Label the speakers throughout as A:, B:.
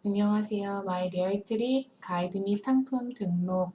A: 안녕하세요. 마이 리얼 트립 가이드 및 상품 등록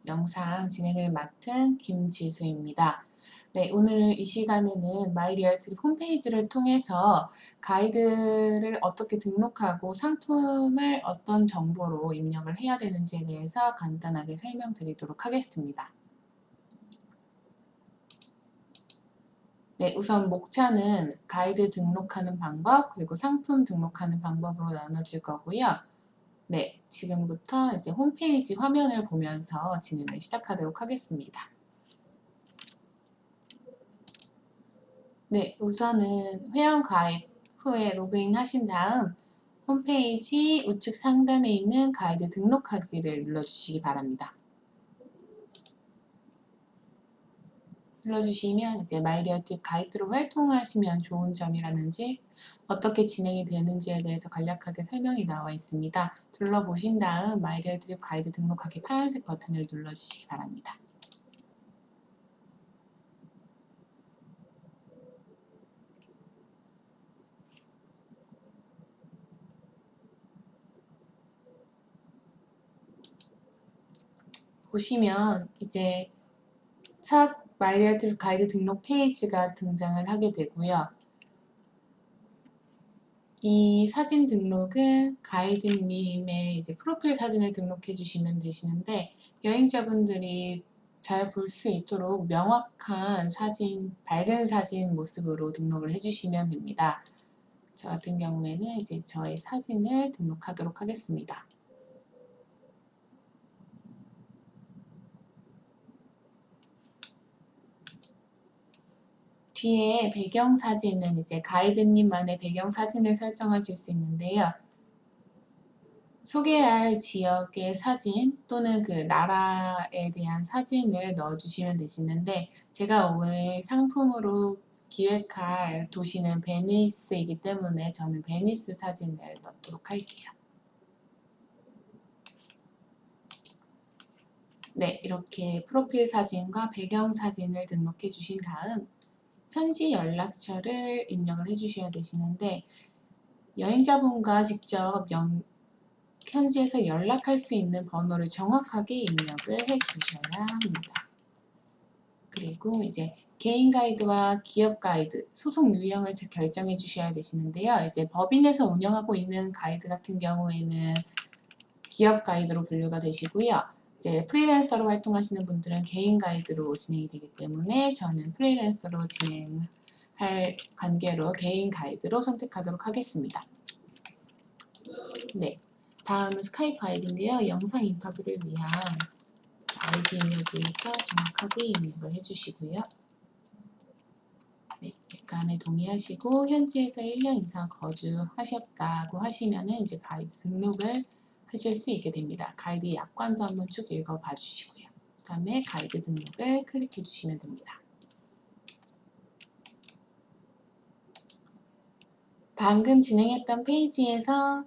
A: 영상 진행을 맡은 김지수입니다. 네, 오늘 이 시간에는 마이 리얼 트립 홈페이지를 통해서 가이드를 어떻게 등록하고 상품을 어떤 정보로 입력을 해야 되는지에 대해서 간단하게 설명드리도록 하겠습니다. 네, 우선 목차는 가이드 등록하는 방법, 그리고 상품 등록하는 방법으로 나눠질 거고요. 네, 지금부터 이제 홈페이지 화면을 보면서 진행을 시작하도록 하겠습니다. 네, 우선은 회원 가입 후에 로그인 하신 다음 홈페이지 우측 상단에 있는 가이드 등록하기를 눌러주시기 바랍니다. 눌러주시면 이제 마이리얼팁 가이드로 활동하시면 좋은 점이라든지 어떻게 진행이 되는지에 대해서 간략하게 설명이 나와 있습니다. 둘러보신 다음 마이리얼팁 가이드 등록하기 파란색 버튼을 눌러주시기 바랍니다. 보시면 이제 첫 마이리얼팁 가이드 등록 페이지가 등장을 하게 되고요. 이 사진 등록은 가이드님의 이제 프로필 사진을 등록해 주시면 되시는데 여행자분들이 잘 볼 수 있도록 명확한 사진, 밝은 사진 모습으로 등록을 해주시면 됩니다. 저 같은 경우에는 이제 저의 사진을 등록하도록 하겠습니다. 뒤에 배경사진은 이제 가이드님만의 배경사진을 설정하실 수 있는데요. 소개할 지역의 사진 또는 그 나라에 대한 사진을 넣어주시면 되시는데 제가 오늘 상품으로 기획할 도시는 베니스이기 때문에 저는 베니스 사진을 넣도록 할게요. 네, 이렇게 프로필 사진과 배경 사진을 등록해 주신 다음 현지 연락처를 입력을 해주셔야 되시는데 여행자분과 직접 현지에서 연락할 수 있는 번호를 정확하게 입력을 해주셔야 합니다. 그리고 이제 개인 가이드와 기업 가이드, 소속 유형을 결정해 주셔야 되시는데요. 이제 법인에서 운영하고 있는 가이드 같은 경우에는 기업 가이드로 분류가 되시고요. 이제 프리랜서로 활동하시는 분들은 개인 가이드로 진행이 되기 때문에 저는 프리랜서로 진행할 관계로 개인 가이드로 선택하도록 하겠습니다. 네, 다음은 스카이프 아이디인데요. 영상 인터뷰를 위한 아이디 입력이니까 정확하게 입력을 해주시고요. 네, 약간에 동의하시고 현지에서 1년 이상 거주하셨다고 하시면은 이제 가이드 등록을 하실 수 있게 됩니다. 가이드 약관도 한번 쭉 읽어봐 주시고요. 그 다음에 가이드 등록을 클릭해 주시면 됩니다. 방금 진행했던 페이지에서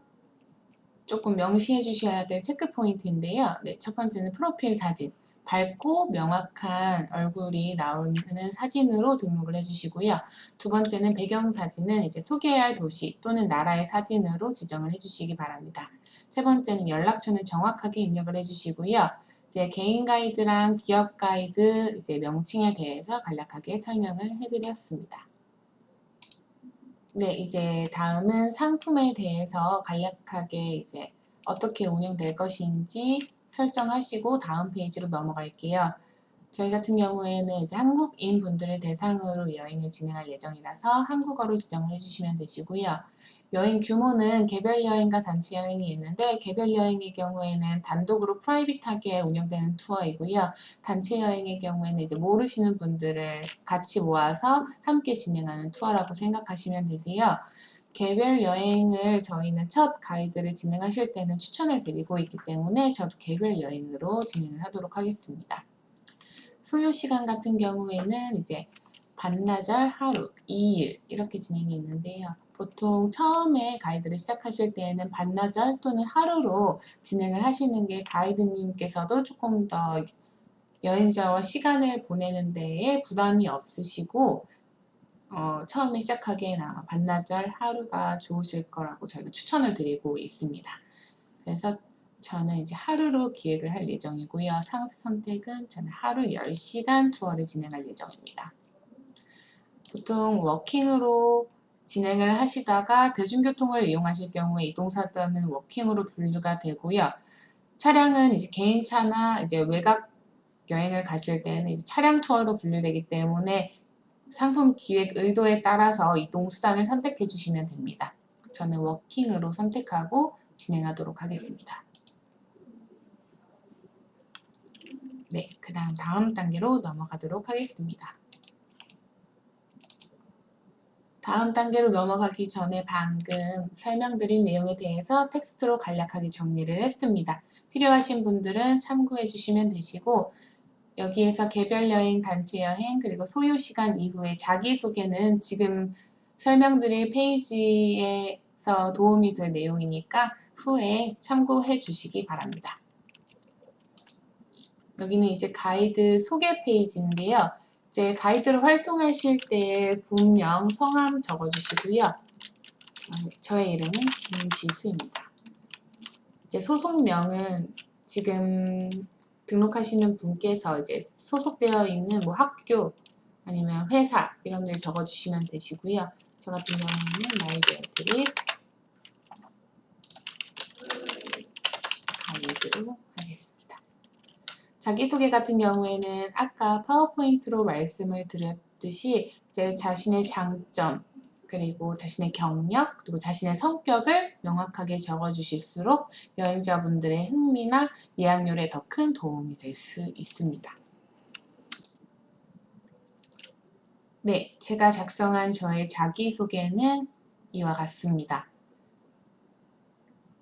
A: 조금 명시해 주셔야 될 체크 포인트인데요. 네, 첫 번째는 프로필 사진. 밝고 명확한 얼굴이 나오는 사진으로 등록을 해주시고요. 두 번째는 배경 사진은 이제 소개할 도시 또는 나라의 사진으로 지정을 해주시기 바랍니다. 세 번째는 연락처는 정확하게 입력을 해주시고요. 이제 개인 가이드랑 기업 가이드 이제 명칭에 대해서 간략하게 설명을 해드렸습니다. 네, 이제 다음은 상품에 대해서 간략하게 이제 어떻게 운영될 것인지 설정하시고 다음 페이지로 넘어갈게요. 저희 같은 경우에는 이제 한국인 분들을 대상으로 여행을 진행할 예정이라서 한국어로 지정을 해주시면 되시고요. 여행 규모는 개별 여행과 단체 여행이 있는데 개별 여행의 경우에는 단독으로 프라이빗하게 운영되는 투어이고요. 단체 여행의 경우에는 이제 모르시는 분들을 같이 모아서 함께 진행하는 투어라고 생각하시면 되세요. 개별 여행을 저희는 첫 가이드를 진행하실 때는 추천을 드리고 있기 때문에 저도 개별 여행으로 진행을 하도록 하겠습니다. 소요 시간 같은 경우에는 이제 반나절, 하루, 2일 이렇게 진행이 있는데요. 보통 처음에 가이드를 시작하실 때에는 반나절 또는 하루로 진행을 하시는 게 가이드님께서도 조금 더 여행자와 시간을 보내는 데에 부담이 없으시고 처음에 시작하기엔 아마 반나절 하루가 좋으실 거라고 저희가 추천을 드리고 있습니다. 그래서 저는 이제 하루로 기획을 할 예정이고요. 상세 선택은 저는 하루 10시간 투어를 진행할 예정입니다. 보통 워킹으로 진행을 하시다가 대중교통을 이용하실 경우에 이동수단은 워킹으로 분류가 되고요. 차량은 이제 개인차나 이제 외곽 여행을 가실 때는 이제 차량 투어로 분류되기 때문에 상품 기획 의도에 따라서 이동수단을 선택해 주시면 됩니다. 저는 워킹으로 선택하고 진행하도록 하겠습니다. 네, 그 다음 단계로 넘어가도록 하겠습니다. 다음 단계로 넘어가기 전에 방금 설명드린 내용에 대해서 텍스트로 간략하게 정리를 했습니다. 필요하신 분들은 참고해 주시면 되시고 여기에서 개별 여행, 단체 여행, 그리고 소요 시간 이후에 자기소개는 지금 설명드릴 페이지에서 도움이 될 내용이니까 후에 참고해 주시기 바랍니다. 여기는 이제 가이드 소개 페이지인데요. 이제 가이드로 활동하실 때 본명, 성함 적어주시고요. 저의 이름은 김지수입니다. 이제 소속명은 지금 등록하시는 분께서 이제 소속되어 있는 뭐 학교 아니면 회사 이런 데 적어주시면 되시고요. 저 같은 경우는 마이데어트립 가이드로 하겠습니다. 자기소개 같은 경우에는 아까 파워포인트로 말씀을 드렸듯이 이제 자신의 장점, 그리고 자신의 경력, 그리고 자신의 성격을 명확하게 적어주실수록 여행자분들의 흥미나 예약률에 더 큰 도움이 될 수 있습니다. 네, 제가 작성한 저의 자기소개는 이와 같습니다.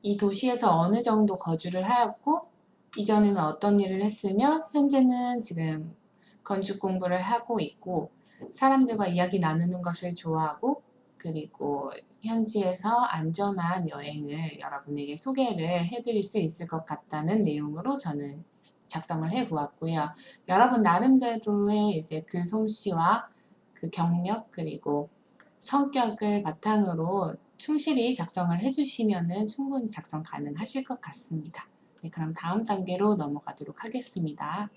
A: 이 도시에서 어느 정도 거주를 하였고 이전에는 어떤 일을 했으며 현재는 지금 건축 공부를 하고 있고 사람들과 이야기 나누는 것을 좋아하고 그리고 현지에서 안전한 여행을 여러분에게 소개를 해드릴 수 있을 것 같다는 내용으로 저는 작성을 해보았고요. 여러분 나름대로의 이제 글솜씨와 그 경력 그리고 성격을 바탕으로 충실히 작성을 해주시면 충분히 작성 가능하실 것 같습니다. 네, 그럼 다음 단계로 넘어가도록 하겠습니다.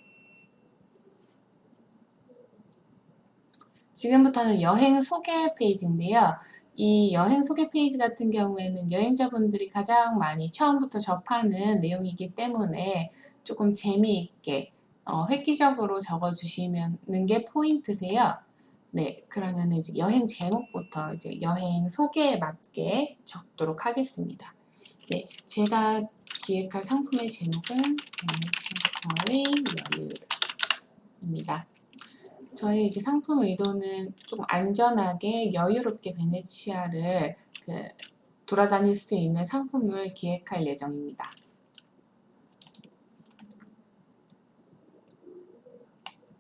A: 지금부터는 여행 소개 페이지인데요. 이 여행 소개 페이지 같은 경우에는 여행자분들이 가장 많이 처음부터 접하는 내용이기 때문에 조금 재미있게 획기적으로 적어주시는 게 포인트세요. 네, 그러면 이제 여행 제목부터 이제 여행 소개에 맞게 적도록 하겠습니다. 네, 제가 기획할 상품의 제목은 베네치아의 여유입니다. 저의 이제 상품 의도는 조금 안전하게 여유롭게 베네치아를 돌아다닐 수 있는 상품을 기획할 예정입니다.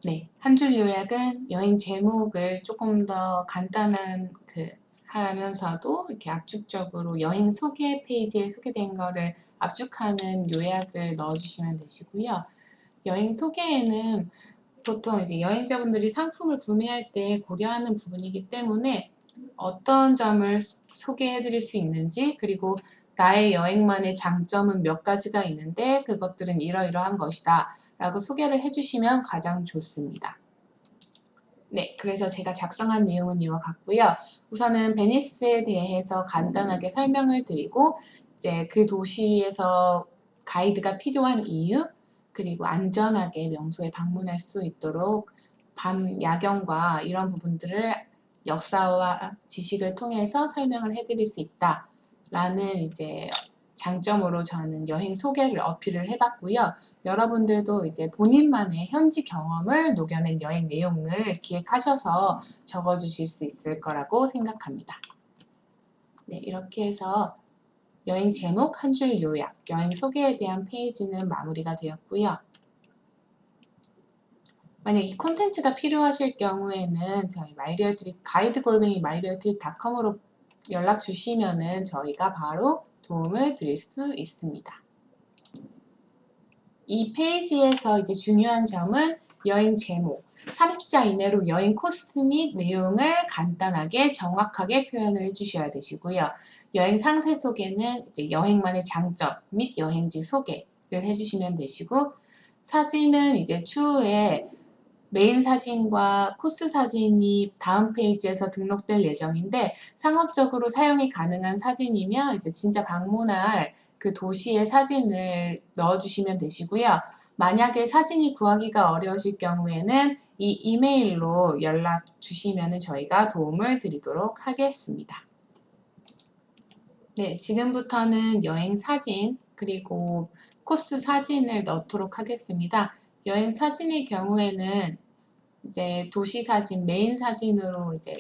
A: 네, 한 줄 요약은 여행 제목을 조금 더 간단한 하면서도 이렇게 압축적으로 여행 소개 페이지에 소개된 거를 압축하는 요약을 넣어주시면 되시고요. 여행 소개에는 보통 이제 여행자분들이 상품을 구매할 때 고려하는 부분이기 때문에 어떤 점을 소개해 드릴 수 있는지 그리고 나의 여행만의 장점은 몇 가지가 있는데 그것들은 이러이러한 것이다 라고 소개를 해주시면 가장 좋습니다. 네, 그래서 제가 작성한 내용은 이와 같고요. 우선은 베니스에 대해서 간단하게 설명을 드리고 이제 그 도시에서 가이드가 필요한 이유 그리고 안전하게 명소에 방문할 수 있도록 밤 야경과 이런 부분들을 역사와 지식을 통해서 설명을 해드릴 수 있다라는 이제 장점으로 저는 여행 소개를 어필을 해봤고요. 여러분들도 이제 본인만의 현지 경험을 녹여낸 여행 내용을 기획하셔서 적어주실 수 있을 거라고 생각합니다. 네, 이렇게 해서 여행 제목 한 줄 요약, 여행 소개에 대한 페이지는 마무리가 되었고요. 만약 이 콘텐츠가 필요하실 경우에는 저희 마이리얼트립 가이드@마이리얼트립.com으로 연락 주시면은 저희가 바로 도움을 드릴 수 있습니다. 이 페이지에서 이제 중요한 점은 여행 제목, 30자 이내로 여행 코스 및 내용을 간단하게 정확하게 표현을 해주셔야 되시고요. 여행 상세 소개는 이제 여행만의 장점 및 여행지 소개를 해주시면 되시고, 사진은 이제 추후에 메인 사진과 코스 사진이 다음 페이지에서 등록될 예정인데, 상업적으로 사용이 가능한 사진이면 이제 진짜 방문할 그 도시의 사진을 넣어주시면 되시고요. 만약에 사진이 구하기가 어려우실 경우에는 이 이메일로 연락 주시면 저희가 도움을 드리도록 하겠습니다. 네, 지금부터는 여행 사진 그리고 코스 사진을 넣도록 하겠습니다. 여행 사진의 경우에는 이제 도시 사진, 메인 사진으로 이제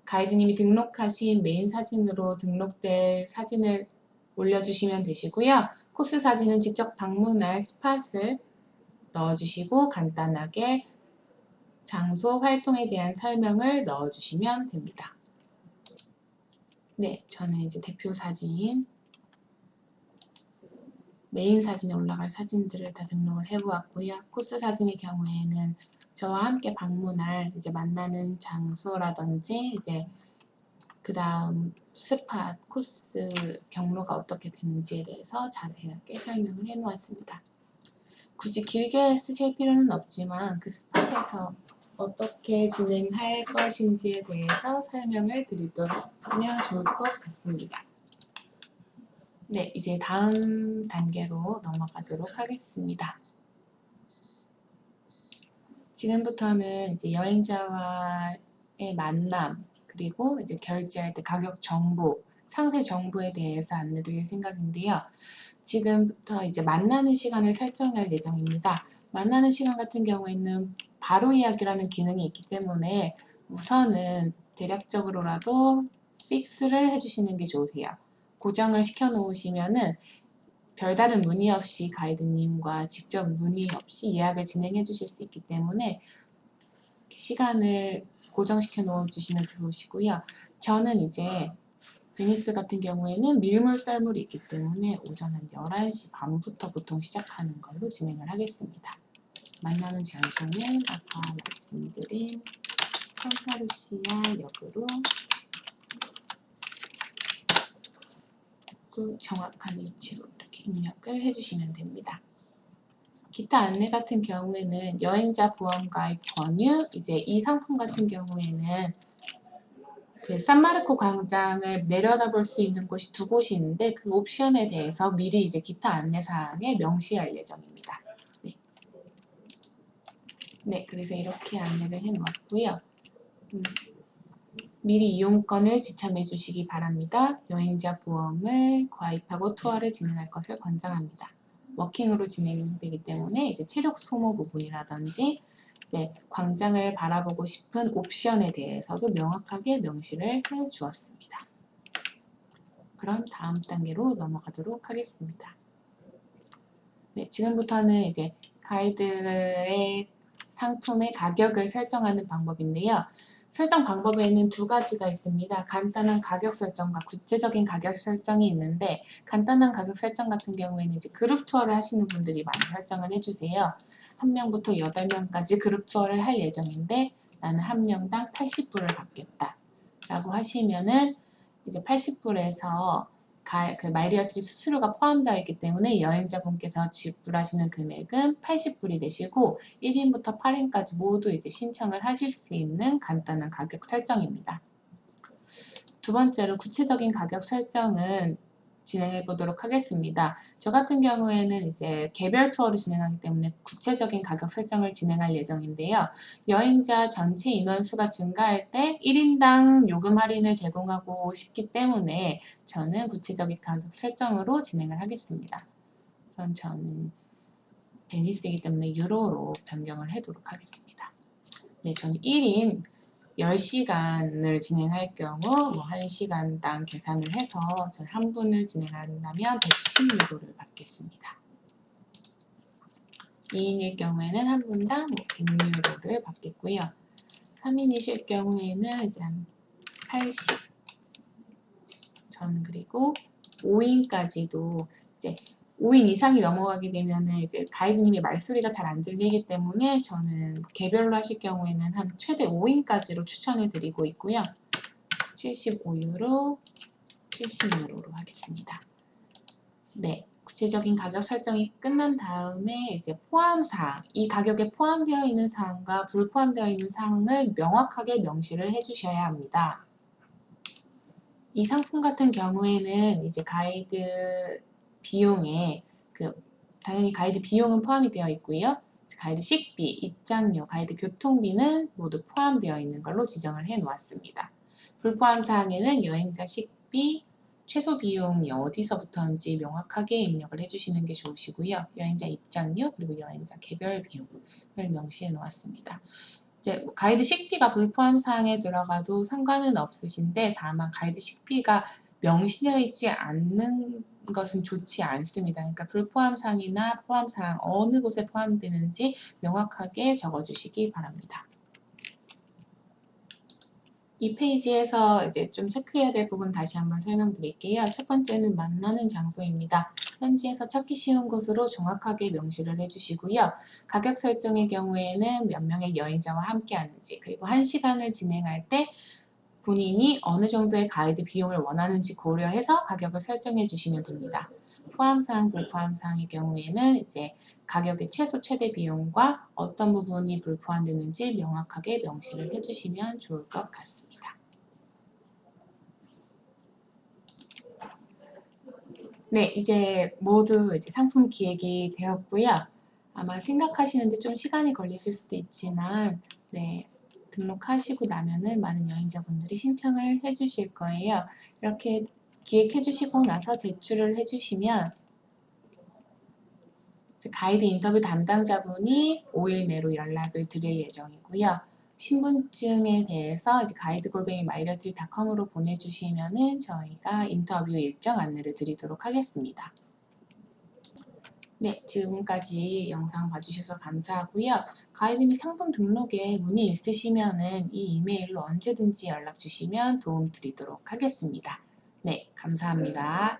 A: 가이드님이 등록하신 메인 사진으로 등록될 사진을 올려주시면 되시고요. 코스 사진은 직접 방문할 스팟을 넣어주시고 간단하게 장소, 활동에 대한 설명을 넣어주시면 됩니다. 네, 저는 이제 대표 사진, 메인 사진에 올라갈 사진들을 다 등록을 해보았고요. 코스 사진의 경우에는 저와 함께 방문할 이제 만나는 장소라든지 이제 그 다음 스팟, 코스 경로가 어떻게 되는지에 대해서 자세하게 설명을 해 놓았습니다. 굳이 길게 쓰실 필요는 없지만 그 스팟에서 어떻게 진행할 것인지에 대해서 설명을 드리도록 하면 좋을 것 같습니다. 네, 이제 다음 단계로 넘어가도록 하겠습니다. 지금부터는 이제 여행자와의 만남, 그리고 이제 결제할 때 가격 정보, 상세 정보에 대해서 안내드릴 생각인데요. 지금부터 이제 만나는 시간을 설정할 예정입니다. 만나는 시간 같은 경우에는 바로 이야기라는 기능이 있기 때문에 우선은 대략적으로라도 픽스를 해주시는 게 좋으세요. 고정을 시켜 놓으시면은 별다른 문의 없이 가이드님과 직접 문의 없이 예약을 진행해 주실 수 있기 때문에 시간을 고정시켜 놓아 주시면 좋으시고요. 저는 이제 베니스 같은 경우에는 밀물 썰물이 있기 때문에 오전 한 11시 반부터 보통 시작하는 걸로 진행을 하겠습니다. 만나는 장소는 아까 말씀드린 산타루시아 역으로 그 정확한 위치로 이렇게 입력을 해주시면 됩니다. 기타 안내 같은 경우에는 여행자 보험 가입 권유, 이제 이 상품 같은 경우에는 그 산마르코 광장을 내려다볼 수 있는 곳이 두 곳이 있는데 그 옵션에 대해서 미리 이제 기타 안내사항에 명시할 예정입니다. 네. 네, 그래서 이렇게 안내를 해놓았고요. 미리 이용권을 지참해 주시기 바랍니다. 여행자 보험을 가입하고 투어를 진행할 것을 권장합니다. 워킹으로 진행되기 때문에 이제 체력 소모 부분이라든지 이제 광장을 바라보고 싶은 옵션에 대해서도 명확하게 명시를 해 주었습니다. 그럼 다음 단계로 넘어가도록 하겠습니다. 네, 지금부터는 이제 가이드의 상품의 가격을 설정하는 방법인데요. 설정 방법에는 두 가지가 있습니다. 간단한 가격 설정과 구체적인 가격 설정이 있는데, 간단한 가격 설정 같은 경우에는 이제 그룹 투어를 하시는 분들이 많이 설정을 해주세요. 1명부터 8명까지 그룹 투어를 할 예정인데 나는 1명당 80불을 받겠다 라고 하시면은 이제 80불에서 그 마이리어 트립 수수료가 포함되어 있기 때문에 여행자분께서 지불하시는 금액은 80불이 되시고 1인부터 8인까지 모두 이제 신청을 하실 수 있는 간단한 가격 설정입니다. 두 번째로 구체적인 가격 설정은 진행해 보도록 하겠습니다. 저 같은 경우에는 이제 개별 투어를 진행하기 때문에 구체적인 가격 설정을 진행할 예정인데요. 여행자 전체 인원수가 증가할 때 1인당 요금 할인을 제공하고 싶기 때문에 저는 구체적인 가격 설정으로 진행을 하겠습니다. 우선 저는 베니스이기 때문에 유로로 변경을 하도록 하겠습니다. 네, 저는 1인 10시간을 진행할 경우 뭐 1시간당 계산을 해서 전 한 분을 진행한다면 116유로를 받겠습니다. 2인일 경우에는 한 분당 100유로를 받겠고요. 3인이실 경우에는 이제 한 80. 저는 그리고 5인까지도 이제 5인 이상이 넘어가게 되면은 이제 가이드님의 말소리가 잘 안 들리기 때문에 저는 개별로 하실 경우에는 한 최대 5인까지로 추천을 드리고 있고요. 75유로, 70유로로 하겠습니다. 네, 구체적인 가격 설정이 끝난 다음에 이제 포함사항, 이 가격에 포함되어 있는 사항과 불포함되어 있는 사항을 명확하게 명시를 해주셔야 합니다. 이 상품 같은 경우에는 이제 가이드 비용에 당연히 가이드 비용은 포함이 되어 있고요. 가이드 식비, 입장료, 가이드 교통비는 모두 포함되어 있는 걸로 지정을 해 놓았습니다. 불포함 사항에는 여행자 식비, 최소 비용이 어디서부터인지 명확하게 입력을 해주시는 게 좋으시고요. 여행자 입장료 그리고 여행자 개별 비용을 명시해 놓았습니다. 이제 가이드 식비가 불포함 사항에 들어가도 상관은 없으신데 다만 가이드 식비가 명시되어 있지 않는 것은 좋지 않습니다. 그러니까 불포함 사항이나 포함 사항 어느 곳에 포함되는지 명확하게 적어주시기 바랍니다. 이 페이지에서 이제 좀 체크해야 될 부분 다시 한번 설명드릴게요. 첫 번째는 만나는 장소입니다. 현지에서 찾기 쉬운 곳으로 정확하게 명시를 해주시고요. 가격 설정의 경우에는 몇 명의 여행자와 함께 하는지, 그리고 1시간을 진행할 때 본인이 어느 정도의 가이드 비용을 원하는지 고려해서 가격을 설정해 주시면 됩니다. 포함사항, 불포함사항의 경우에는 이제 가격의 최소 최대 비용과 어떤 부분이 불포함되는지 명확하게 명시를 해주시면 좋을 것 같습니다. 네, 이제 모두 이제 상품 기획이 되었고요. 아마 생각하시는데 좀 시간이 걸리실 수도 있지만, 네, 등록하시고 나면은 많은 여행자분들이 신청을 해주실 거예요. 이렇게 기획해주시고 나서 제출을 해주시면 가이드 인터뷰 담당자분이 5일 내로 연락을 드릴 예정이고요. 신분증에 대해서 이제 가이드골뱅이 마이러들닷컴으로 보내주시면은 저희가 인터뷰 일정 안내를 드리도록 하겠습니다. 네, 지금까지 영상 봐주셔서 감사하고요. 가이드 및 상품 등록에 문의 있으시면은 이 이메일로 언제든지 연락 주시면 도움 드리도록 하겠습니다. 네, 감사합니다.